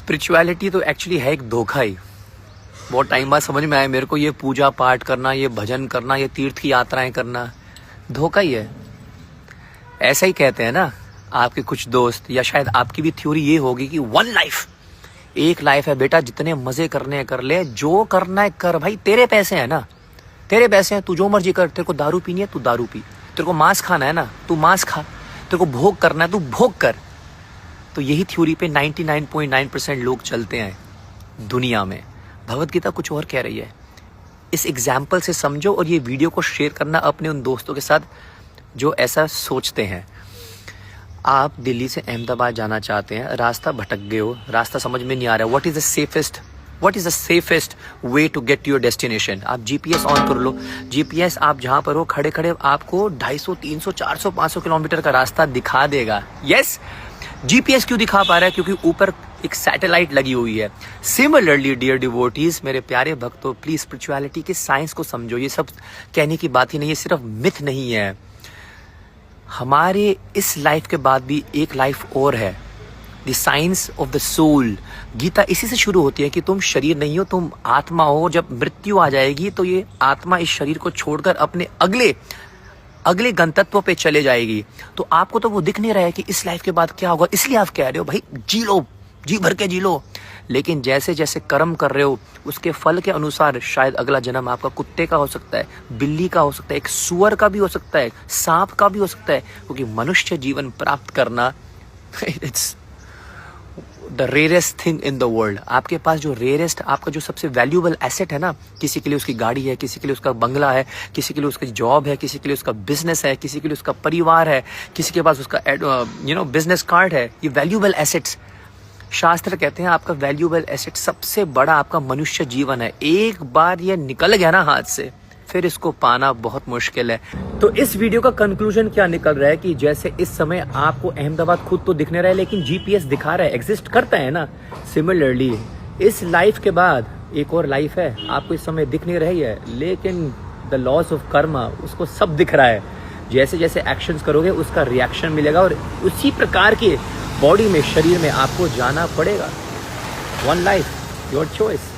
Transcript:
Spirituality तो actually है एक धोखा ही। बहुत टाइम बाद समझ में आया मेरे को, ये पूजा पाठ करना, ये भजन करना, ये तीर्थ की यात्राएं करना धोखा ही है। ऐसा ही कहते हैं ना आपके कुछ दोस्त, या शायद आपकी भी थ्योरी ये होगी कि वन लाइफ, एक लाइफ है बेटा, जितने मजे करने हैं कर ले, जो करना है कर भाई, तेरे पैसे हैं ना, तेरे पैसे हैं, तू जो मर्जी कर। तेरे को दारू पीनी है तू दारू पी, तेरे को मांस खाना है ना तू मांस खा, तेरे को भोग करना है तू भोग कर। तो यही थ्योरी पे 99.9% लोग चलते हैं दुनिया में। भगवत गीता कुछ और कह रही है। इस एग्जाम्पल से समझो और ये वीडियो को शेयर करना अपने उन दोस्तों के साथ जो ऐसा सोचते हैं। आप दिल्ली से अहमदाबाद जाना चाहते हैं, रास्ता भटक गए हो, रास्ता समझ में नहीं आ रहा, what is the safest way to get to your destination. आप जीपीएस ऑन कर लो, जीपीएस आप जहां पर हो खड़े खड़े आपको 250, 300, 400, 500 किलोमीटर का रास्ता दिखा देगा। यस, जीपीएस क्यों दिखा पा रहा है? क्योंकि ऊपर एक सैटेलाइट लगी हुई है। सिमिलरली डियर डिवोटीज, मेरे प्यारे भक्तों, प्लीज स्पिरिचुअलिटी के साइंस को समझो। ये सब कहने की बात ही नहीं है, सिर्फ मिथ नहीं है। हमारे इस लाइफ के बाद भी एक लाइफ और है, the science of the soul. Gita इसी से शुरू होती है कि तुम शरीर नहीं हो, तुम आत्मा हो। जब मृत्यु आ जाएगी तो ये आत्मा इस शरीर को छोड़कर अपने अगले गंतव्य पे चले जाएगी। तो आपको तो वो दिख नहीं रहा है कि इस लाइफ के बाद क्या होगा, इसलिए आप कह रहे हो भाई जी लो, जी भर के जी लो। लेकिन जैसे जैसे कर्म कर रहे हो उसके फल के अनुसार शायद अगला जन्म आपका कुत्ते का हो सकता है, बिल्ली का हो सकता है, एक सुअर का भी हो सकता है, सांप का भी हो सकता है। क्योंकि मनुष्य जीवन प्राप्त करना it's the rarest thing in the world. आपके पास जो रेयरेस्ट, आपका जो सबसे वैल्यूएबल एसेट है ना, किसी के लिए उसकी गाड़ी है, किसी के लिए उसका बंगला है, किसी के लिए उसकी जॉब है, किसी के लिए उसका बिजनेस है, किसी के लिए उसका परिवार है, किसी के पास उसका बिजनेस कार्ड है। ये वैल्यूएबल एसेट्स, शास्त्र कहते हैं आपका वैल्यूएबल एसेट सबसे बड़ा आपका मनुष्य जीवन है। एक बार ये निकल गया ना हाथ से, फिर इसको पाना बहुत मुश्किल है। तो इस वीडियो का कंक्लूजन क्या निकल रहा है कि जैसे इस समय आपको अहमदाबाद खुद तो दिखने रहा है, लेकिन जीपीएस दिखा रहा है, एग्जिस्ट करता है ना। सिमिलरली इस लाइफ के बाद एक और लाइफ है, आपको इस समय दिख नहीं रही है, लेकिन द लॉस ऑफ कर्मा उसको सब दिख रहा है। जैसे जैसे एक्शंस करोगे उसका रिएक्शन मिलेगा और उसी प्रकार के बॉडी में, शरीर में आपको जाना पड़ेगा। One life, your choice.